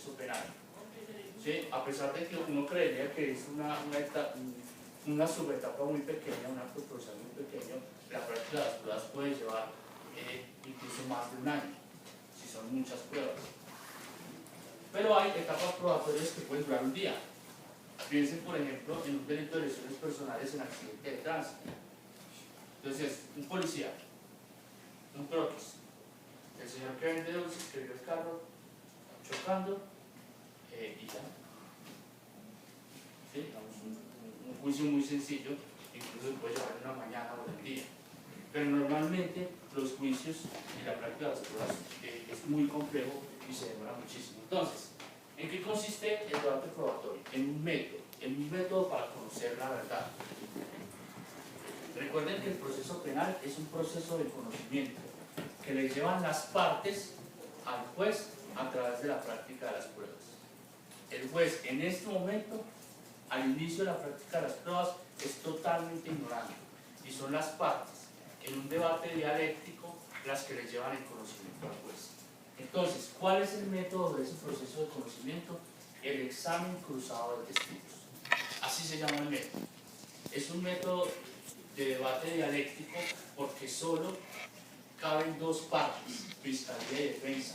proceso penal. ¿Sí? A pesar de que uno creería que es una subetapa muy pequeña, un acto procesal muy pequeño, la práctica de las pruebas puede llevar incluso más de un año, si son muchas pruebas. Pero hay etapas probatorias que pueden durar un día. Piensen, por ejemplo, en un delito de lesiones personales en accidente de tránsito. Entonces, un policía, un croquis, el señor que vende dulces, que vio el carro chocando, y ya. ¿Sí? Un juicio muy sencillo, incluso puede llevar una mañana o un día. Pero normalmente los juicios y la práctica de las pruebas es muy complejo y se demora muchísimo. Entonces, ¿en qué consiste el debate probatorio? En un método para conocer la verdad. Recuerden que el proceso penal es un proceso de conocimiento que le llevan las partes al juez a través de la práctica de las pruebas. El juez en este momento, al inicio de la práctica de las pruebas, es totalmente ignorante y son las partes en un debate dialéctico las que le llevan el conocimiento al juez. Entonces, ¿cuál es el método de ese proceso de conocimiento? El examen cruzado de testigos. Así se llama el método. Es un método de debate dialéctico porque solo caben dos partes, fiscalía y defensa.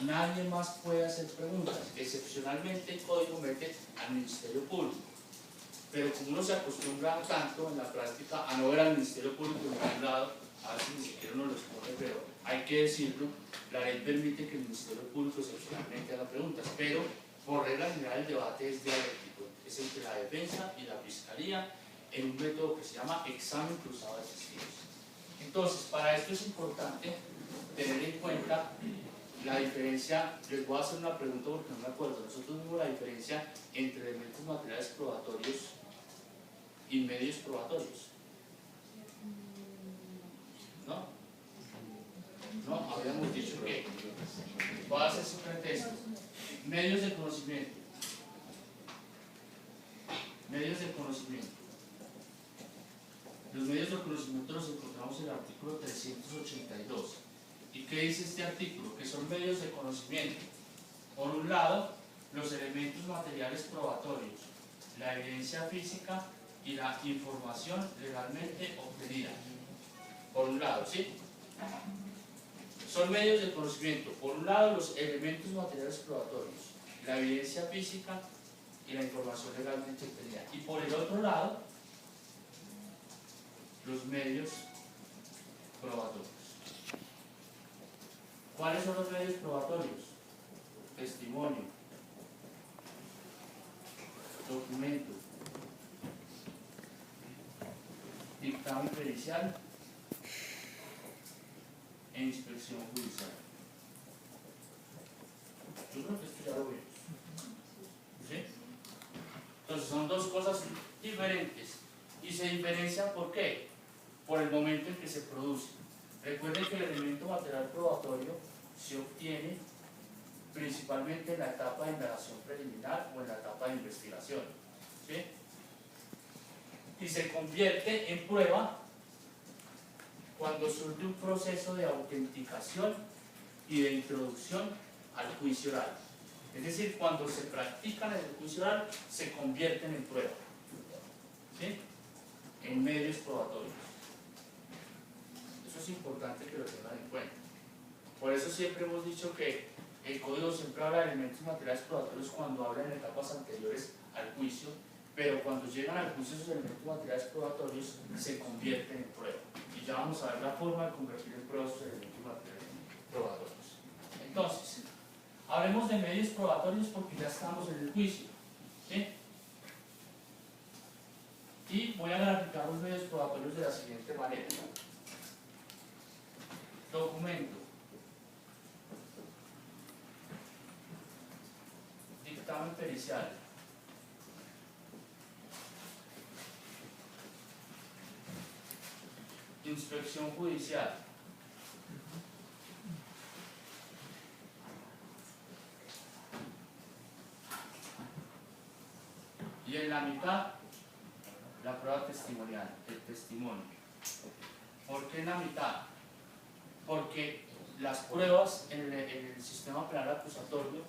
Nadie más puede hacer preguntas. Excepcionalmente el código mete al Ministerio Público. Pero como uno se acostumbra tanto en la práctica a no ver al Ministerio Público en ningún lado, a veces ni siquiera uno lo expone, pero hay que decirlo, la ley permite que el Ministerio Público excepcionalmente haga preguntas, pero por regla general el debate es dialéctico, es entre la defensa y la fiscalía en un método que se llama examen cruzado de testigos. Entonces, para esto es importante tener en cuenta la diferencia. Les voy a hacer una pregunta porque no me acuerdo. Nosotros vimos la diferencia entre elementos materiales probatorios y medios probatorios. ¿No? No, habíamos dicho que voy a hacer simplemente esto. Medios de conocimiento. Medios de conocimiento. Los medios de conocimiento los encontramos en el artículo 382. ¿Y qué dice este artículo? Que son medios de conocimiento. Por un lado, los elementos materiales probatorios, la evidencia física y la información legalmente obtenida. Por un lado, ¿sí? Son medios de conocimiento. Por un lado, los elementos materiales probatorios, la evidencia física y la información legalmente obtenida. Y por el otro lado, los medios probatorios. ¿Cuáles son los medios probatorios? Testimonio, documento, dictamen pericial e inspección judicial. Yo creo que esto ya lo vimos. ¿Sí? Entonces son dos cosas diferentes y se diferencian ¿por qué? Por el momento en que se produce. Recuerden que el elemento material probatorio se obtiene principalmente en la etapa de indagación preliminar o en la etapa de investigación, ¿sí? Y se convierte en prueba cuando surge un proceso de autenticación y de introducción al juicio oral. Es decir, cuando se practican en el juicio oral, se convierten en prueba, ¿sí? En medios probatorios. Eso es importante que lo tengan en cuenta. Por eso siempre hemos dicho que el código siempre habla de elementos materiales probatorios cuando habla en etapas anteriores al juicio, pero cuando llegan al juicio esos elementos materiales probatorios se convierten en prueba. Y ya vamos a ver la forma de convertir en prueba esos elementos materiales probatorios. Entonces, hablemos de medios probatorios porque ya estamos en el juicio, ¿sí? Y voy a graficar los medios probatorios de la siguiente manera. Documento. Dictamen pericial. Inspección judicial. Y en la mitad, la prueba testimonial, el testimonio. ¿Por qué en la mitad? Porque las pruebas en el sistema penal acusatorio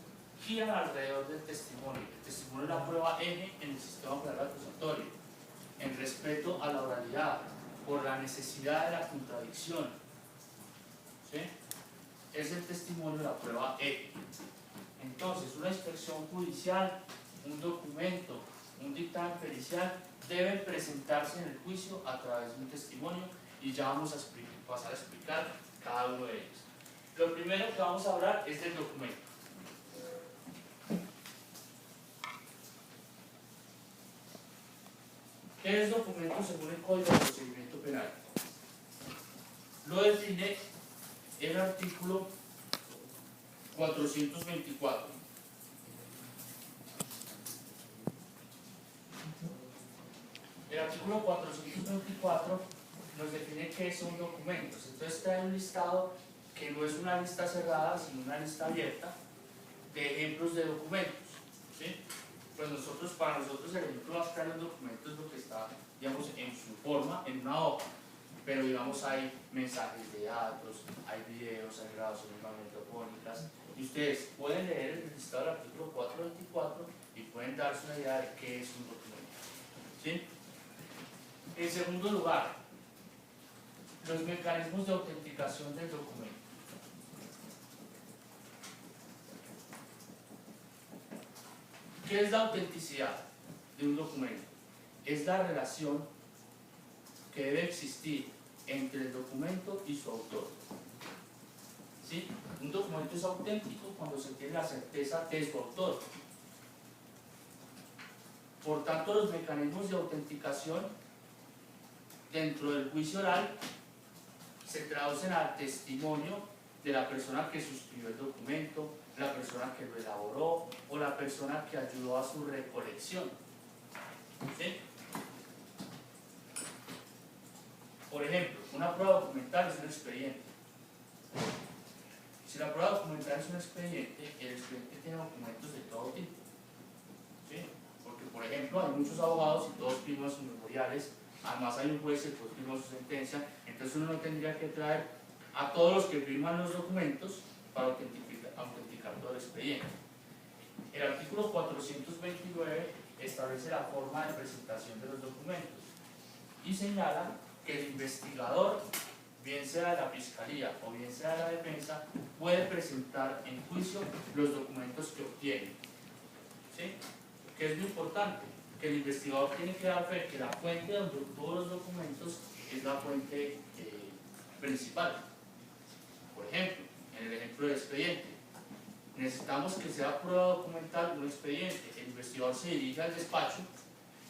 giran alrededor del testimonio. El testimonio es la prueba eje en el sistema oral acusatorio, en respeto a la oralidad, por la necesidad de la contradicción. ¿Sí? Es el testimonio la prueba eje. Entonces, una inspección judicial, un documento, un dictamen pericial deben presentarse en el juicio a través de un testimonio, y ya vamos a pasar a explicar cada uno de ellos. Lo primero que vamos a hablar es del documento. ¿Qué es documento según el Código de Procedimiento Penal? Lo define el artículo 424. El artículo 424 nos define qué son documentos. Entonces trae un listado que no es una lista cerrada, sino una lista abierta de ejemplos de documentos. ¿Sí? Pues para nosotros el ejemplo más claro de un documento es lo que está, digamos, en su forma, en una hoja. Pero digamos hay mensajes de datos, hay videos, hay grabaciones magnetofónicas, y ustedes pueden leer el listado del artículo 424 y pueden darse una idea de qué es un documento. ¿Sí? En segundo lugar, los mecanismos de autenticación del documento. ¿Qué es la autenticidad de un documento? Es la relación que debe existir entre el documento y su autor. ¿Sí? Un documento es auténtico cuando se tiene la certeza de su autor. Por tanto, los mecanismos de autenticación dentro del juicio oral se traducen al testimonio de la persona que suscribió el documento, la persona que lo elaboró o la persona que ayudó a su recolección. ¿Sí? Por ejemplo, una prueba documental es un expediente. Si la prueba documental es un expediente, el expediente tiene documentos de todo tipo. ¿Sí? Porque, por ejemplo, hay muchos abogados y todos firman sus memoriales, además hay un juez que firma su sentencia, entonces uno no tendría que traer a todos los que firman los documentos para autenticar todo el expediente. El artículo 429 establece la forma de presentación de los documentos y señala que el investigador, bien sea de la Fiscalía o bien sea de la Defensa, puede presentar en juicio los documentos que obtiene. ¿Sí? Que es muy importante, que el investigador tiene que dar fe que la fuente de todos los documentos es la fuente principal. Por ejemplo, en el ejemplo del expediente, necesitamos que sea prueba documental un expediente. El investigador se dirige al despacho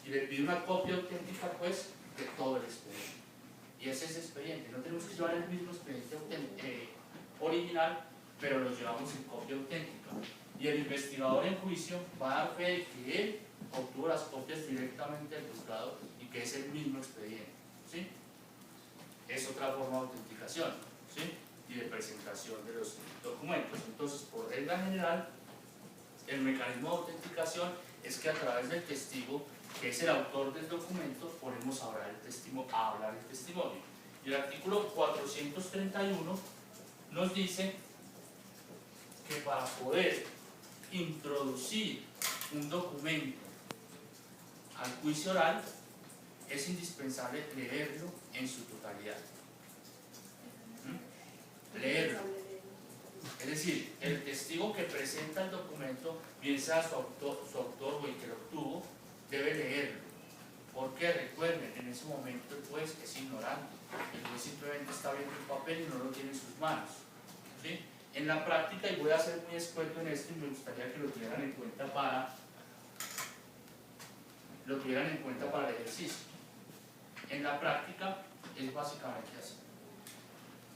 y le pide una copia auténtica, pues, de todo el expediente. Y ese es el expediente. No tenemos que llevar el mismo expediente original, pero lo llevamos en copia auténtica. Y el investigador en juicio va a dar fe de que él obtuvo las copias directamente del juzgado y que es el mismo expediente. ¿Sí? Es otra forma de autenticación, ¿sí? Y de presentación de los documentos. Entonces, por regla general, el mecanismo de autenticación es que a través del testigo, que es el autor del documento, ponemos a hablar el testimonio. Y el artículo 431 nos dice que para poder introducir un documento al juicio oral es indispensable leerlo en su totalidad. Leerlo. Es decir, el testigo que presenta el documento, bien sea su autor o el que lo obtuvo, debe leerlo. Porque recuerden, en ese momento el juez es ignorante. El juez simplemente está viendo el papel y no lo tiene en sus manos. ¿Sí? En la práctica, y voy a ser muy experto en esto y me gustaría que lo tuvieran en cuenta para el ejercicio. En la práctica es básicamente así.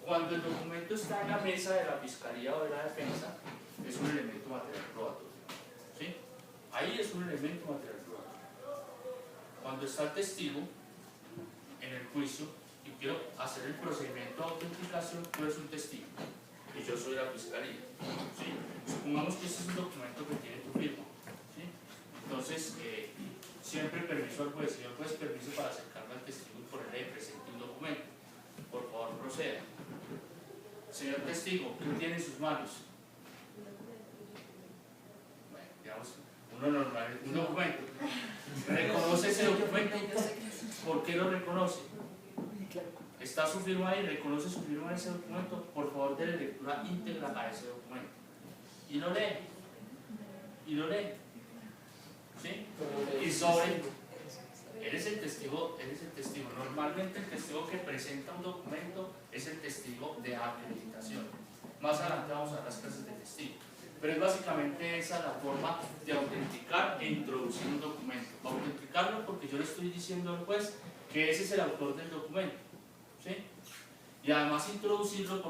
Cuando el documento está en la mesa de la Fiscalía o de la Defensa, es un elemento material probatorio. ¿Sí? Ahí es un elemento material probatorio. Cuando está el testigo en el juicio y quiero hacer el procedimiento de autenticación, tú eres un testigo y yo soy la Fiscalía. ¿Sí? Supongamos que este es un documento que tiene tu firma. ¿Sí? Entonces, siempre permiso al juez. Señor juez, permiso para acercarme al testigo y ponerle de presente un documento. Por favor, proceda. Señor testigo, ¿qué tiene en sus manos? uno normal, un documento. Reconoce ese documento. ¿Por qué lo reconoce? Está su firma ahí, reconoce su firma en ese documento. Por favor, déle lectura íntegra a ese documento. Y lo lee. Y lo lee. ¿Sí? Y sobre. Él es el testigo, él es el testigo. Normalmente el testigo que presenta un documento es el testigo de acreditación. Más adelante vamos a ver las clases de testigo. Pero es básicamente esa la forma de autenticar e introducir un documento. Autenticarlo porque yo le estoy diciendo al juez que ese es el autor del documento. ¿Sí? Y además introducirlo porque